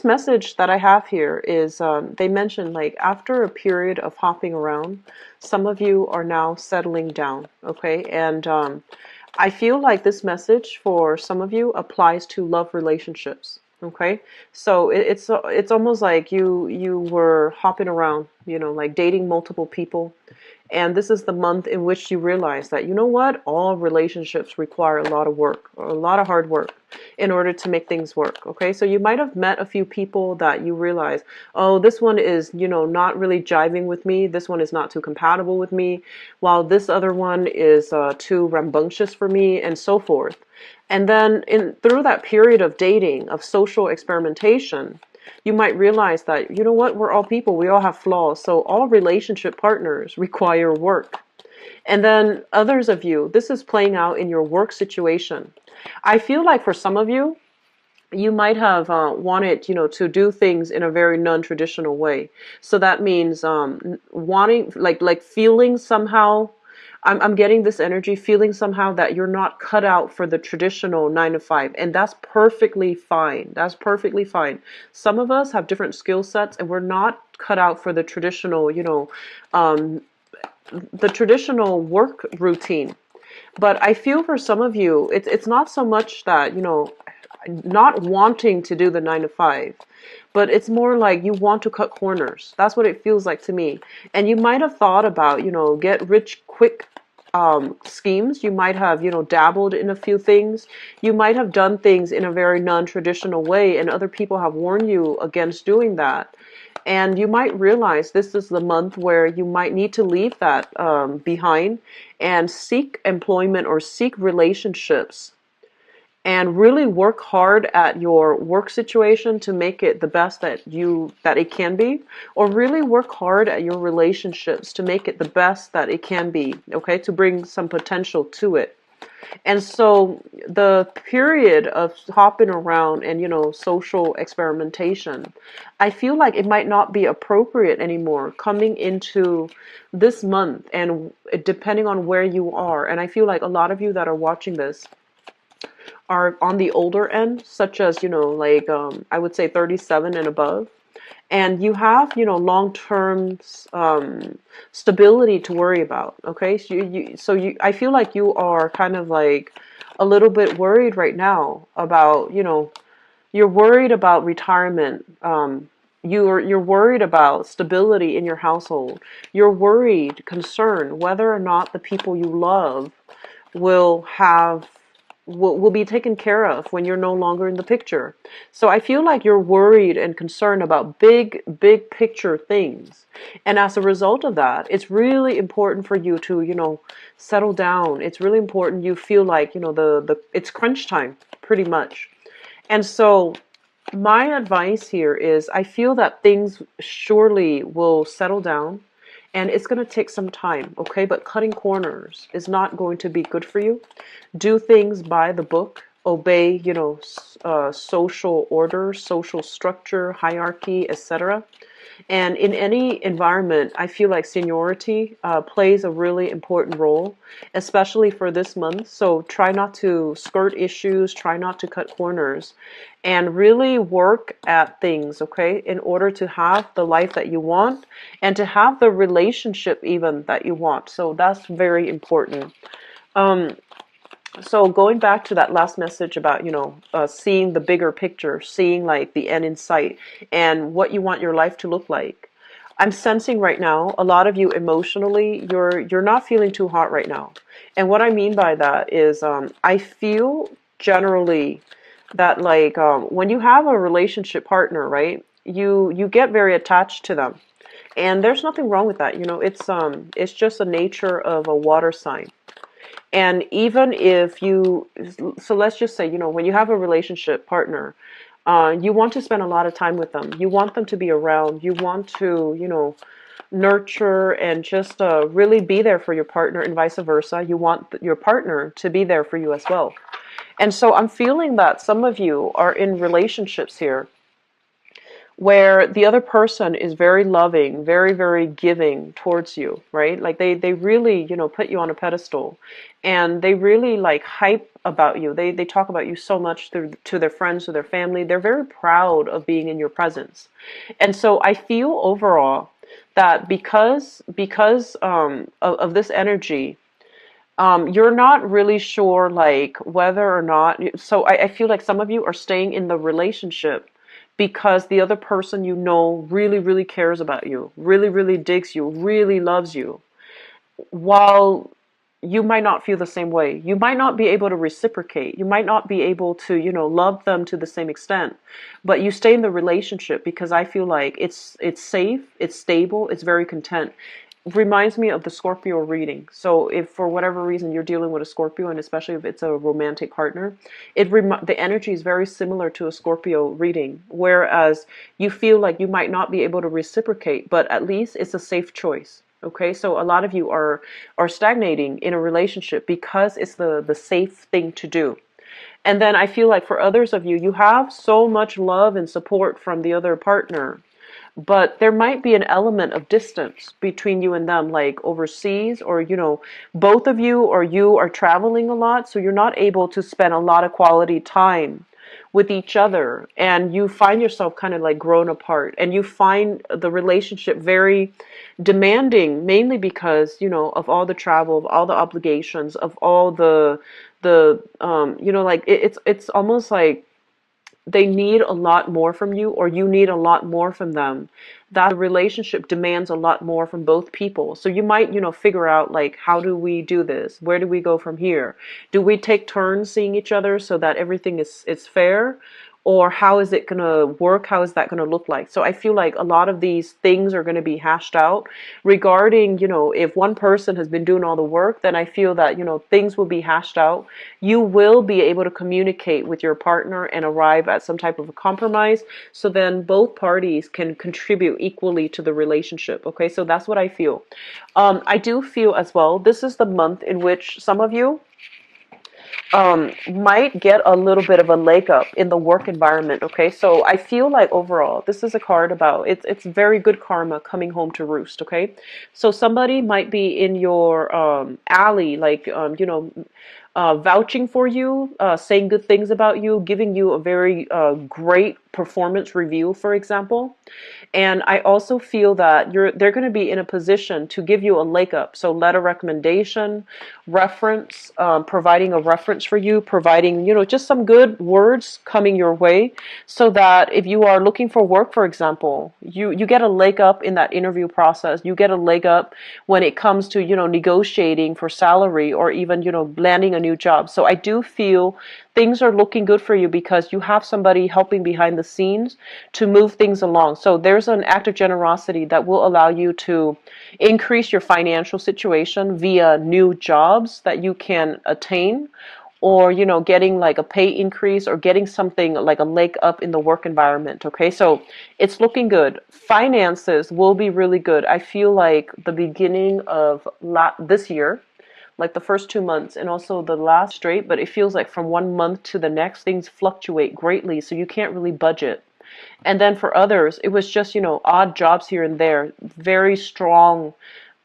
first message that I have here is they mentioned like after a period of hopping around, some of you are now settling down, okay? And I feel like this message for some of you applies to love relationships. Okay, so it's almost like you were hopping around, you know, like dating multiple people, and this is the month in which you realize that, you know what, all relationships require a lot of work, or a lot of hard work in order to make things work. Okay, so you might have met a few people that you realize, oh, this one is, you know, not really jiving with me. This one is not too compatible with me, while this other one is too rambunctious for me, and so forth. And then through that period of dating, of social experimentation, you might realize that, you know what, we're all people, we all have flaws. So all relationship partners require work. And then others of you, this is playing out in your work situation. I feel like for some of you, you might have wanted, you know, to do things in a very non-traditional way. So that means wanting, like feeling somehow, I'm getting this energy, feeling somehow that you're not cut out for the traditional 9 to 5, and that's perfectly fine. That's perfectly fine. Some of us have different skill sets, and we're not cut out for the traditional, you know, the traditional work routine. But I feel for some of you, it's not so much that, you know, not wanting to do the 9 to 5, but it's more like you want to cut corners. That's what it feels like to me. And you might have thought about, you know, get rich quick schemes. You might have, you know, dabbled in a few things. You might have done things in a very non-traditional way, and other people have warned you against doing that. And you might realize this is the month where you might need to leave that behind and seek employment or seek relationships and really work hard at your work situation to make it the best that it can be, or really work hard at your relationships to make it the best that it can be, okay, to bring some potential to it. And so the period of hopping around and, you know, social experimentation, I feel like it might not be appropriate anymore coming into this month, and depending on where you are. And I feel like a lot of you that are watching this are on the older end, such as, you know, like I would say 37 and above. And you have, you know, long-term stability to worry about. Okay, so I feel like you are kind of like a little bit worried right now about, you know, you're worried about retirement. You're worried about stability in your household. You're worried, concerned whether or not the people you love will have will be taken care of when you're no longer in the picture. So I feel like you're worried and concerned about big picture things. And as a result of that, it's really important for you to, you know, settle down. It's really important you feel like, you know, it's crunch time, pretty much. And so my advice here is I feel that things surely will settle down. And it's going to take some time, okay? But cutting corners is not going to be good for you. Do things by the book. Obey, you know, social order, social structure, hierarchy, etc. And in any environment, I feel like seniority plays a really important role, especially for this month. So try not to skirt issues, try not to cut corners, and really work at things, okay, in order to have the life that you want and to have the relationship even that you want. So that's very important. So going back to that last message about, you know, seeing the bigger picture, seeing like the end in sight and what you want your life to look like. I'm sensing right now, a lot of you emotionally, you're not feeling too hot right now. And what I mean by that is I feel generally that like when you have a relationship partner, right, you get very attached to them. And there's nothing wrong with that. You know, it's just the nature of a water sign. And even if you, so let's just say, you know, when you have a relationship partner, you want to spend a lot of time with them. You want them to be around. You want to, you know, nurture and just really be there for your partner, and vice versa. You want your partner to be there for you as well. And so I'm feeling that some of you are in relationships here where the other person is very loving, very, very giving towards you, right? Like they really, put you on a pedestal, and they really like hype about you. They talk about you so much to their friends, to their family. They're very proud of being in your presence. And so I feel overall that because of this energy, you're not really sure like whether or not. So I feel like some of you are staying in the relationship because the other person really, really cares about you, really, really digs you, really loves you, while you might not feel the same way. You might not be able to reciprocate. You might not be able to, love them to the same extent. But you stay in the relationship because I feel like it's safe, it's stable, it's very content. Reminds me of the Scorpio reading. So if for whatever reason you're dealing with a Scorpio, and especially if it's a romantic partner, the energy is very similar to a Scorpio reading. Whereas you feel like you might not be able to reciprocate, but at least it's a safe choice. Okay, so a lot of you are stagnating in a relationship because it's the safe thing to do. And then I feel like for others of you, you have so much love and support from the other partner, but there might be an element of distance between you and them, like overseas, or both of you or you are traveling a lot, so you're not able to spend a lot of quality time with each other, and you find yourself kind of like grown apart, and you find the relationship very demanding, mainly because of all the travel, of all the obligations, of all the like it's almost like they need a lot more from you, or you need a lot more from them. That the relationship demands a lot more from both people. So you might, figure out like, how do we do this? Where do we go from here? Do we take turns seeing each other so that everything is fair? Or how is it going to work? How is that going to look like? So I feel like a lot of these things are going to be hashed out regarding, if one person has been doing all the work, then I feel that, things will be hashed out. You will be able to communicate with your partner and arrive at some type of a compromise. So then both parties can contribute equally to the relationship. Okay, so that's what I feel. I do feel as well, this is the month in which some of you might get a little bit of a leg up in the work environment. Okay, so I feel like overall, this is a card about it's very good karma coming home to roost. Okay, so somebody might be in your alley, like vouching for you, saying good things about you, giving you a very great performance review, for example. And I also feel that they're going to be in a position to give you a leg up. So letter recommendation, reference, providing a reference for you, providing, just some good words coming your way, so that if you are looking for work, for example, you get a leg up in that interview process. You get a leg up when it comes to, negotiating for salary, or even, landing a new job. So I do feel things are looking good for you because you have somebody helping behind the scenes to move things along. So there's an act of generosity that will allow you to increase your financial situation via new jobs that you can attain, or getting like a pay increase, or getting something like a leg up in the work environment. Okay, so it's looking good. Finances will be really good. I feel like the beginning of this year, like the first 2 months and also the last straight, but it feels like from one month to the next, things fluctuate greatly, so you can't really budget. And then for others, it was just, odd jobs here and there, very strong,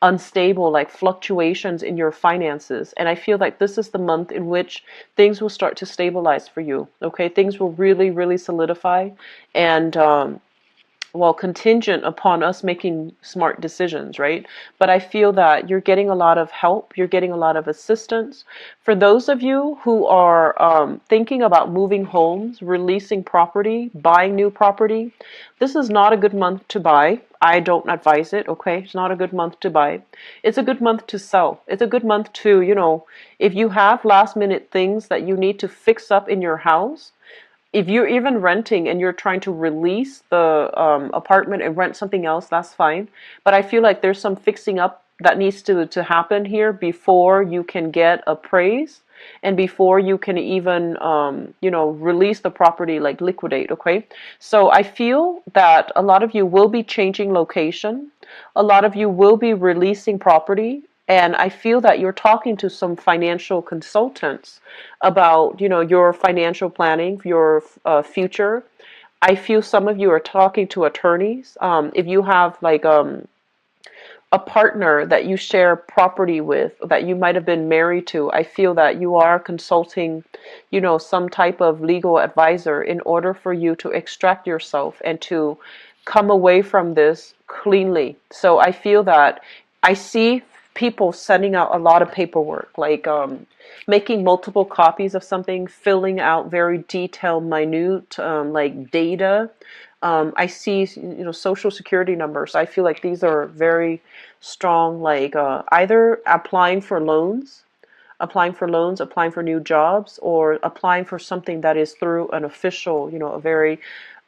unstable, like fluctuations in your finances. And I feel like this is the month in which things will start to stabilize for you. Okay, things will really, really solidify. And well, contingent upon us making smart decisions, right? But I feel that you're getting a lot of help, you're getting a lot of assistance. For those of you who are thinking about moving homes, releasing property, buying new property, this is not a good month to buy. I don't advise it, okay? It's not a good month to buy. It's a good month to sell. It's a good month to, if you have last minute things that you need to fix up in your house, if you're even renting and you're trying to release the apartment and rent something else, that's fine. But I feel like there's some fixing up that needs to happen here before you can get appraised, and before you can even, release the property, like liquidate, okay? So I feel that a lot of you will be changing location. A lot of you will be releasing property. And I feel that you're talking to some financial consultants about, your financial planning, your future. I feel some of you are talking to attorneys. If you have like a partner that you share property with, that you might have been married to, I feel that you are consulting, some type of legal advisor in order for you to extract yourself and to come away from this cleanly. So I feel that I see people sending out a lot of paperwork, like making multiple copies of something, filling out very detailed, minute, like data. I see, social security numbers. I feel like these are very strong, like either applying for loans, applying for new jobs, or applying for something that is through an official, a very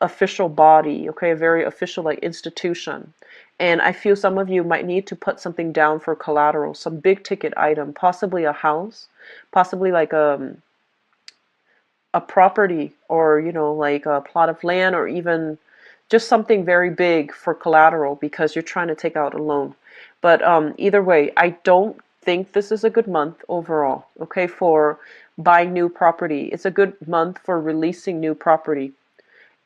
official body, okay, a very official like institution. And I feel some of you might need to put something down for collateral, some big ticket item, possibly a house, possibly like a property, or like a plot of land, or even just something very big for collateral because you're trying to take out a loan. But either way, I don't think this is a good month overall, okay, for buying new property. It's a good month for releasing new property.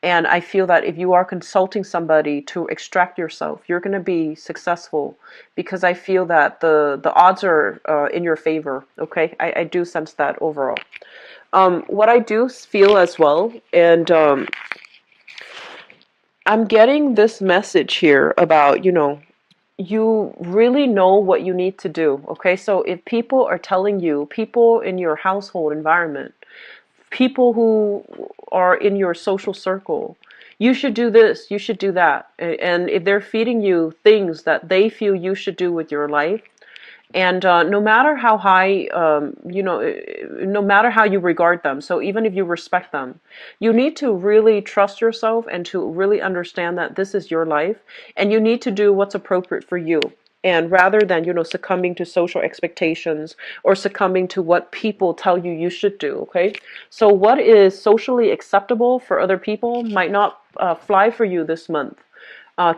And I feel that if you are consulting somebody to extract yourself, you're going to be successful, because I feel that the odds are in your favor. Okay, I do sense that overall. What I do feel as well, and I'm getting this message here about, you really know what you need to do. Okay, so if people are telling you, people in your household environment, people who are in your social circle, you should do this, you should do that. And if they're feeding you things that they feel you should do with your life, and no matter how high, no matter how you regard them, so even if you respect them, you need to really trust yourself and to really understand that this is your life, and you need to do what's appropriate for you. And rather than, succumbing to social expectations or succumbing to what people tell you you should do, okay? So what is socially acceptable for other people might not fly for you this month.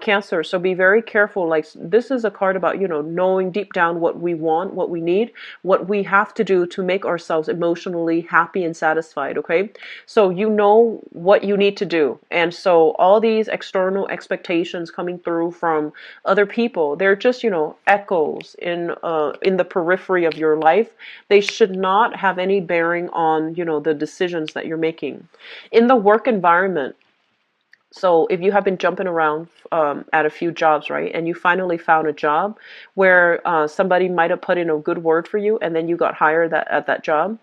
Cancer. So be very careful. Like, this is a card about, knowing deep down what we want, what we need, what we have to do to make ourselves emotionally happy and satisfied. Okay. So you know what you need to do. And so all these external expectations coming through from other people, they're just, echoes in the periphery of your life. They should not have any bearing on, the decisions that you're making. In the work environment, so if you have been jumping around at a few jobs, right, and you finally found a job where somebody might have put in a good word for you, and then you got hired at that job,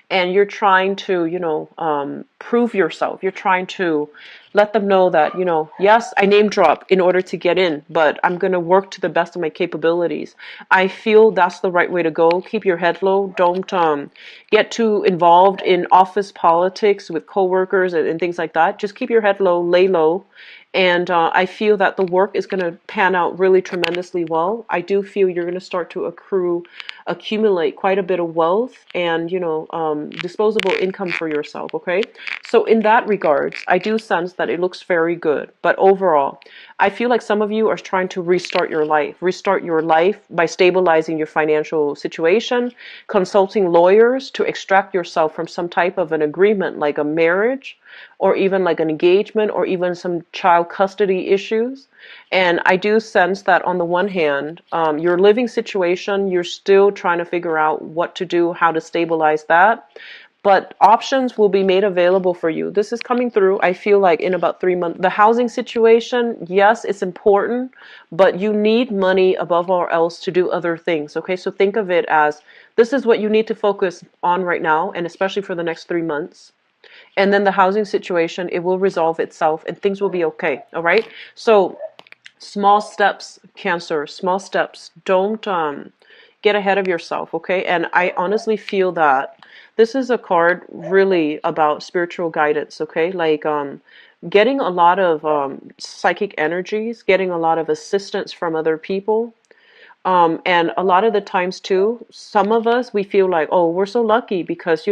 and you're trying to, prove yourself. You're trying to let them know that, yes, I name drop in order to get in, but I'm going to work to the best of my capabilities. I feel that's the right way to go. Keep your head low. Don't get too involved in office politics with coworkers and things like that. Just keep your head low, lay low. And I feel that the work is going to pan out really tremendously well. I do feel you're going to start to accumulate quite a bit of wealth and, disposable income for yourself, okay? So in that regards, I do sense that it looks very good. But overall, I feel like some of you are trying to restart your life by stabilizing your financial situation, consulting lawyers to extract yourself from some type of an agreement, like a marriage, or even like an engagement, or even some child custody issues. And I do sense that on the one hand, your living situation, you're still trying to figure out what to do, how to stabilize that. But options will be made available for you. This is coming through, I feel like, in about 3 months. The housing situation, yes, it's important, but you need money above all else to do other things. Okay, so think of it as this is what you need to focus on right now, and especially for the next 3 months. And then the housing situation, it will resolve itself and things will be okay. All right. So small steps, Cancer, small steps. Don't get ahead of yourself. Okay. And I honestly feel that this is a card really about spiritual guidance. Okay. Like getting a lot of psychic energies, getting a lot of assistance from other people. And a lot of the times too, some of us, we feel like, oh, we're so lucky because,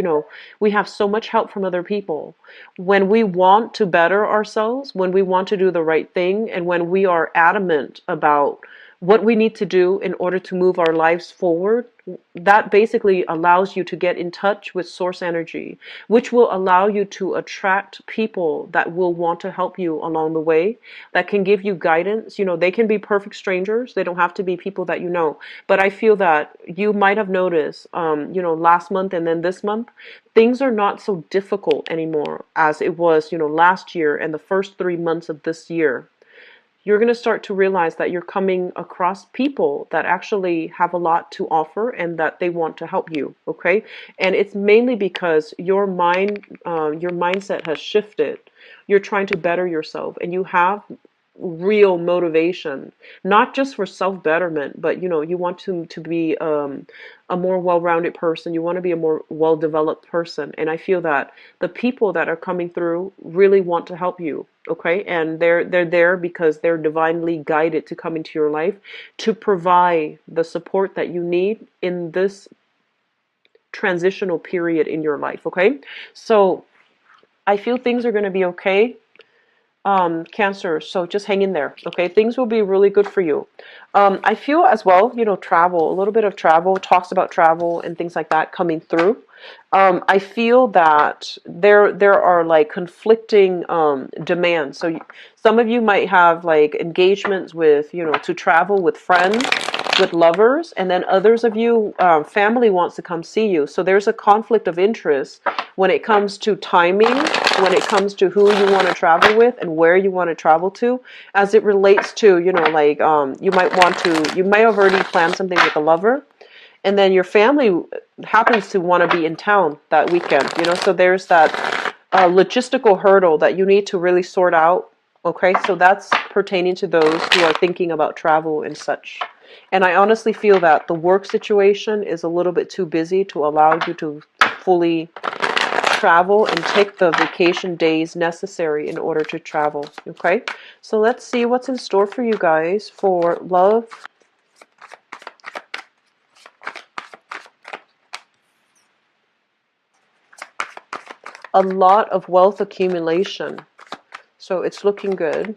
we have so much help from other people. When we want to better ourselves, when we want to do the right thing, and when we are adamant about what we need to do in order to move our lives forward, that basically allows you to get in touch with source energy, which will allow you to attract people that will want to help you along the way, that can give you guidance. You know, they can be perfect strangers. They don't have to be people that you know. But I feel that you might have noticed, you know, last month and then this month, things are not so difficult anymore as it was, you know, last year and the first 3 months of this year. You're going to start to realize that you're coming across people that actually have a lot to offer and that they want to help you. Okay. And it's mainly because your mindset has shifted. You're trying to better yourself and you have real motivation, not just for self-betterment, but you know, you want to be a more well-rounded person. You want to be a more well-developed person. And I feel that the people that are coming through really want to help you. Okay, and they're there because they're divinely guided to come into your life to provide the support that you need in this transitional period in your life. Okay, so I feel things are going to be okay, Cancer. So just hang in there. Okay, things will be really good for you. I feel as well, you know, travel, a little bit of travel, talks about travel and things like that coming through. I feel that there are like conflicting demands. So some of you might have like engagements with, you know, to travel with friends, with lovers, and then others of you, family wants to come see you. So there's a conflict of interest when it comes to timing, when it comes to who you want to travel with and where you want to travel to, as it relates to, you know, like you may have already planned something with a lover, and then your family happens to want to be in town that weekend, you know, so there's that logistical hurdle that you need to really sort out. Okay, so that's pertaining to those who are thinking about travel and such. And I honestly feel that the work situation is a little bit too busy to allow you to fully travel and take the vacation days necessary in order to travel. Okay, so let's see what's in store for you guys for love. A lot of wealth accumulation, so it's looking good.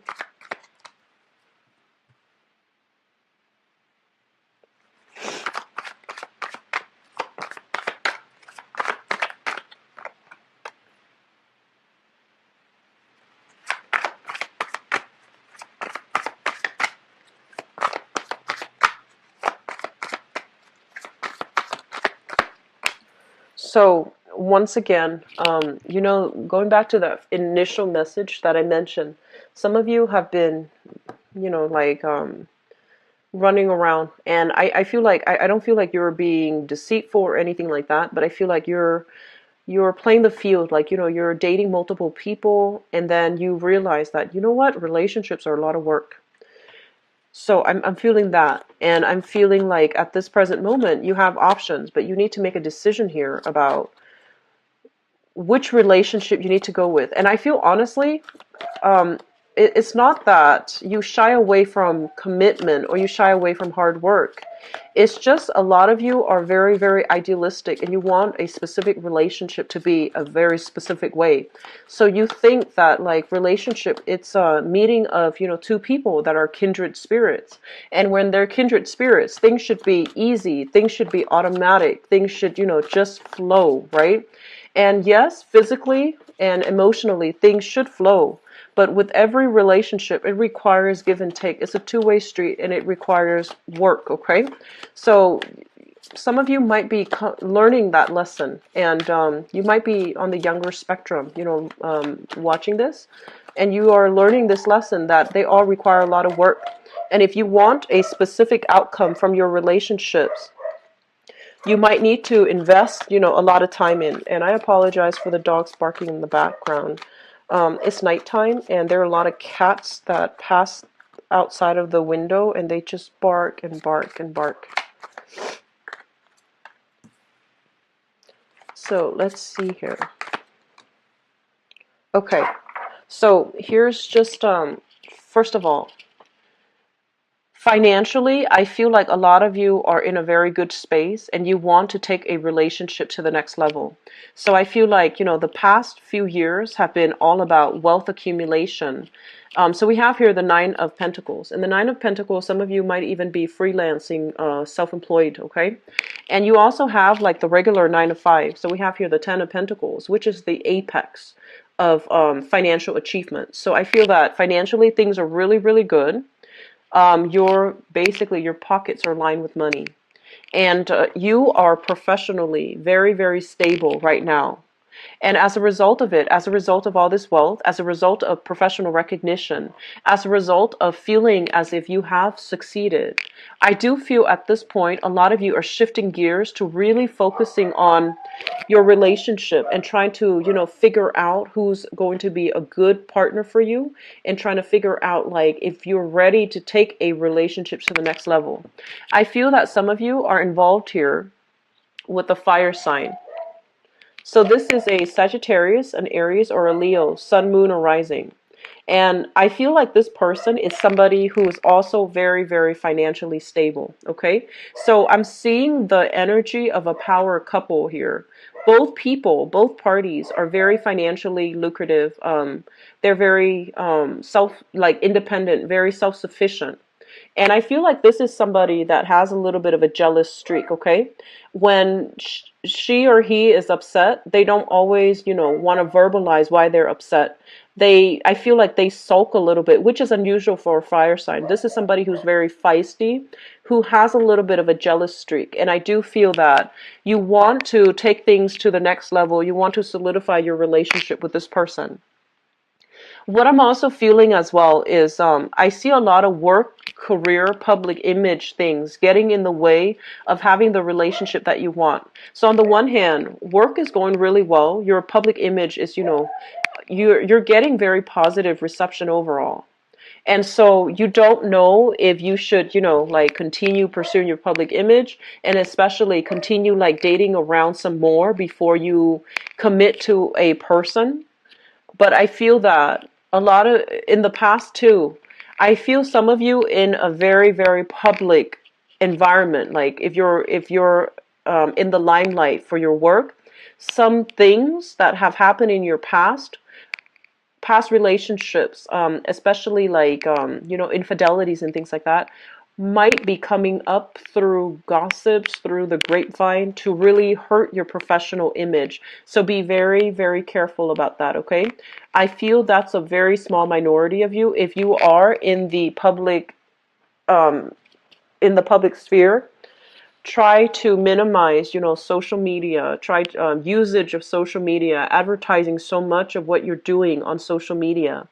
So once again, you know, going back to the initial message that I mentioned, some of you have been, you know, like running around, and I feel like I don't feel like you're being deceitful or anything like that, but I feel like you're playing the field, like, you know, you're dating multiple people, and then you realize that, you know what, relationships are a lot of work. So I'm feeling that, and I'm feeling like at this present moment you have options, but you need to make a decision here about which relationship you need to go with. And I feel honestly, it's not that you shy away from commitment or you shy away from hard work. It's just a lot of you are very, very idealistic and you want a specific relationship to be a very specific way. So you think that like relationship, it's a meeting of, you know, two people that are kindred spirits. And when they're kindred spirits, things should be easy. Things should be automatic. Things should, you know, just flow, right? And yes, physically and emotionally, things should flow. But with every relationship, it requires give and take. It's a two-way street and it requires work, okay? So some of you might be learning that lesson, and you might be on the younger spectrum, you know, watching this, and you are learning this lesson that they all require a lot of work. And if you want a specific outcome from your relationships, you might need to invest, you know, a lot of time in. And I apologize for the dogs barking in the background. It's nighttime, and there are a lot of cats that pass outside of the window, and they just bark and bark and bark. So let's see here. Okay, so here's just, first of all, Financially, I feel like a lot of you are in a very good space and you want to take a relationship to the next level. So I feel like, the past few years have been all about wealth accumulation. So we have here the Nine of Pentacles. And the Nine of Pentacles, some of you might even be freelancing, self-employed, okay? And you also have like the regular Nine of Fives. So we have here the Ten of Pentacles, which is the apex of financial achievement. So I feel that financially things are really, really good. Your pockets are lined with money, and you are professionally very, very stable right now. And as a result of it, as a result of all this wealth, as a result of professional recognition, as a result of feeling as if you have succeeded, I do feel at this point a lot of you are shifting gears to really focusing on your relationship and trying to, figure out who's going to be a good partner for you, and trying to figure out like if you're ready to take a relationship to the next level. I feel that some of you are involved here with the fire sign. So this is a Sagittarius, an Aries, or a Leo, Sun, Moon, or Rising. And I feel like this person is somebody who is also very, very financially stable, okay? So I'm seeing the energy of a power couple here. Both people, both parties are very financially lucrative. They're very independent, very self-sufficient. And I feel like this is somebody that has a little bit of a jealous streak, okay? When she or he is upset, they don't always, want to verbalize why they're upset. I feel like they sulk a little bit, which is unusual for a fire sign. This is somebody who's very feisty, who has a little bit of a jealous streak. And I do feel that you want to take things to the next level. You want to solidify your relationship with this person. What I'm also feeling as well is I see a lot of work, career, public image things getting in the way of having the relationship that you want. So on the one hand, work is going really well. Your public image is, you're getting very positive reception overall. And so you don't know if you should, continue pursuing your public image, and especially continue like dating around some more before you commit to a person. But I feel that a lot of in the past too, I feel some of you in a very, very public environment. Like if you're in the limelight for your work, some things that have happened in your past relationships, especially like infidelities and things like that, might be coming up through gossips, through the grapevine, to really hurt your professional image. So be very, very careful about that, okay? I feel that's a very small minority of you. If you are um, in the public sphere, try to minimize, social media, try usage of social media, advertising so much of what you're doing on social media,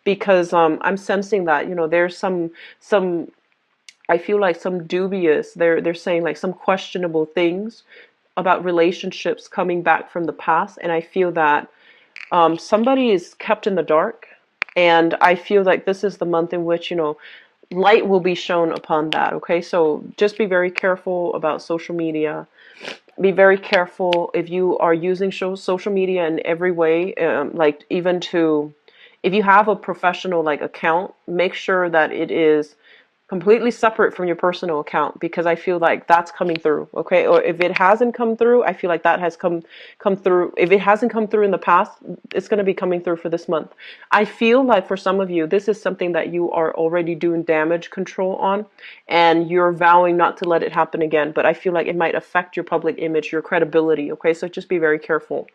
because I'm sensing that, there's some I feel like some dubious, they're saying like some questionable things about relationships coming back from the past, and I feel that somebody is kept in the dark, and I feel like this is the month in which, light will be shown upon that, okay? So just be very careful about social media. Be very careful if you are using social media in every way, like even to, if you have a professional like account, make sure that it is completely separate from your personal account, because I feel like that's coming through, okay? Or if it hasn't come through, I feel like that has come through. If it hasn't come through in the past, it's going to be coming through for this month. I feel like for some of you, this is something that you are already doing damage control on, and you're vowing not to let it happen again. But I feel like it might affect your public image, your credibility, okay? So just be very careful.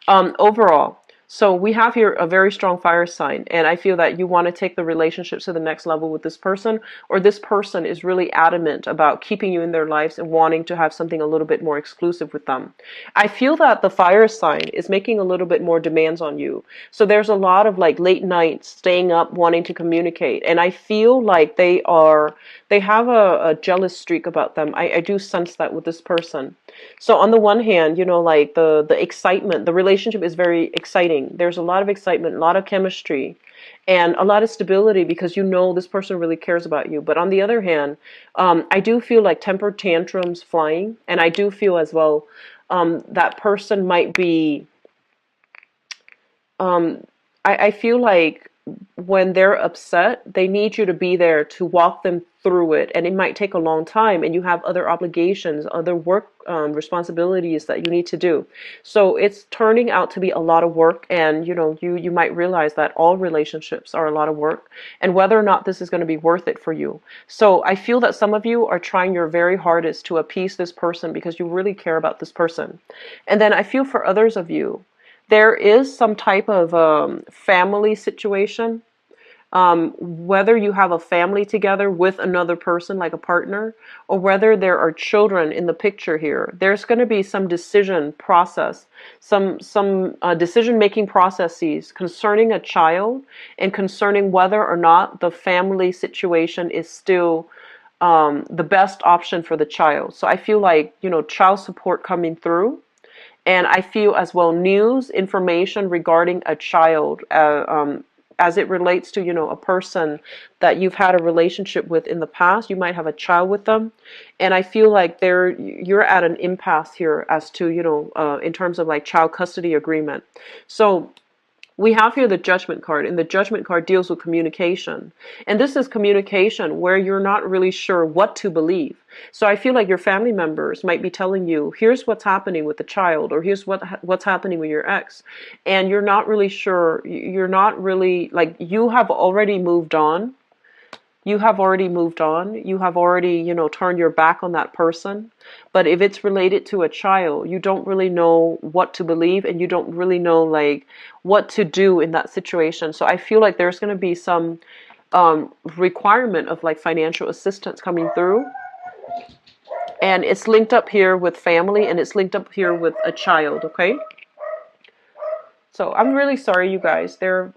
Overall, so we have here a very strong fire sign, and I feel that you want to take the relationship to the next level with this person, or this person is really adamant about keeping you in their lives and wanting to have something a little bit more exclusive with them. I feel that the fire sign is making a little bit more demands on you. So there's a lot of like late nights, staying up, wanting to communicate, and I feel like they have a jealous streak about them. I do sense that with this person. So on the one hand, like the excitement, the relationship is very exciting. There's a lot of excitement, a lot of chemistry, and a lot of stability, because this person really cares about you. But on the other hand, I do feel like temper tantrums flying, and I do feel as well that person might be, I feel like when they're upset, they need you to be there to walk them through it. And it might take a long time, and you have other obligations, other work responsibilities that you need to do. So it's turning out to be a lot of work. And you might realize that all relationships are a lot of work, and whether or not this is going to be worth it for you. So I feel that some of you are trying your very hardest to appease this person because you really care about this person. And then I feel for others of you, there is some type of family situation, whether you have a family together with another person like a partner, or whether there are children in the picture here. There's going to be some decision process, some decision making processes concerning a child, and concerning whether or not the family situation is still the best option for the child. So I feel like child support coming through. And I feel as well news, information regarding a child, as it relates to, a person that you've had a relationship with in the past. You might have a child with them. And I feel like you're at an impasse here as to, in terms of like child custody agreement. So we have here the Judgment card, and the Judgment card deals with communication. And this is communication where you're not really sure what to believe. So I feel like your family members might be telling you, here's what's happening with the child, or here's what's happening with your ex. And you're not really sure. You're not really, like, you have already moved on. You have already moved on. You have already, turned your back on that person. But if it's related to a child, you don't really know what to believe, and you don't really know, like, what to do in that situation. So I feel like there's going to be some requirement of, like, financial assistance coming through. And it's linked up here with family, and it's linked up here with a child, okay? So I'm really sorry, you guys. They're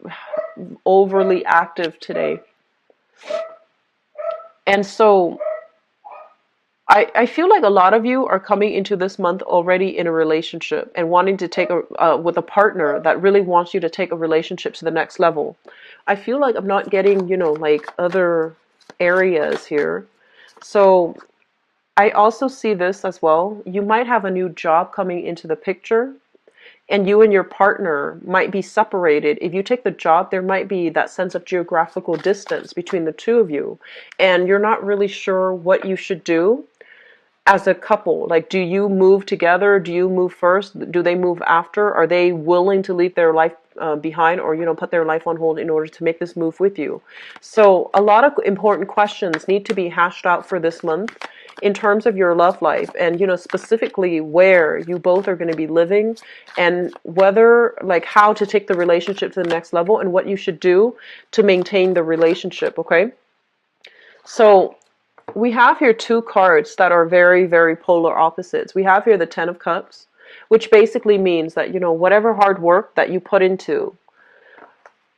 overly active today. And so I feel like a lot of you are coming into this month already in a relationship and wanting to take with a partner that really wants you to take a relationship to the next level. I feel like I'm not getting, like other areas here. So I also see this as well. You might have a new job coming into the picture, and you and your partner might be separated. If you take the job, there might be that sense of geographical distance between the two of you, and you're not really sure what you should do as a couple. Like, do you move together? Do you move first? Do they move after? Are they willing to leave their life behind, or put their life on hold in order to make this move with you? So a lot of important questions need to be hashed out for this month in terms of your love life, and specifically where you both are going to be living, and whether, like, how to take the relationship to the next level, and what you should do to maintain the relationship. Okay, so we have here two cards that are very, very polar opposites. We have here the Ten of Cups, which basically means that whatever hard work that you put into,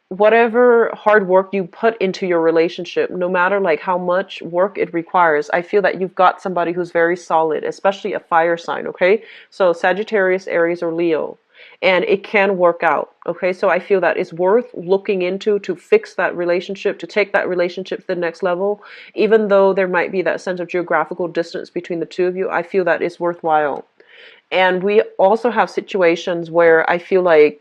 whatever hard work you put into your relationship, no matter like how much work it requires, I feel that you've got somebody who's very solid, especially a fire sign, okay? So Sagittarius, Aries, or Leo, and it can work out, okay? So I feel that it's worth looking into to fix that relationship, to take that relationship to the next level. Even though there might be that sense of geographical distance between the two of you, I feel that it's worthwhile. And we also have situations where I feel like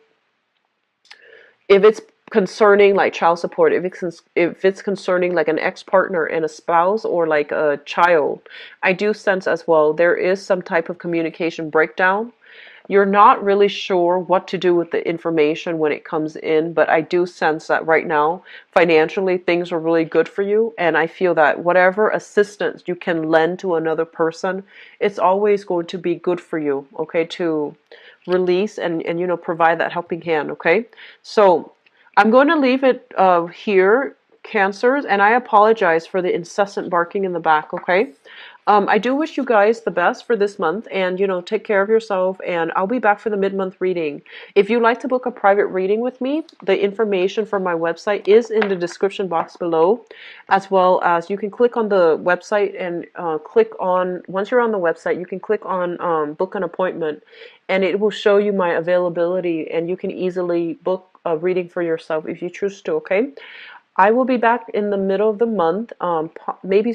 if it's concerning like child support, if it's concerning like an ex-partner and a spouse, or like a child, I do sense as well there is some type of communication breakdown. You're not really sure what to do with the information when it comes in, but I do sense that right now financially things are really good for you, and I feel that whatever assistance you can lend to another person, it's always going to be good for you, okay, to release and provide that helping hand, okay? So I'm going to leave it here, Cancers, and I apologize for the incessant barking in the back, okay? I do wish you guys the best for this month, and take care of yourself, and I'll be back for the mid-month reading. If you'd like to book a private reading with me, the information from my website is in the description box below, as well as you can click on the website and once you're on the website, you can click on book an appointment, and it will show you my availability, and you can easily book a reading for yourself if you choose to, okay? I will be back in the middle of the month, maybe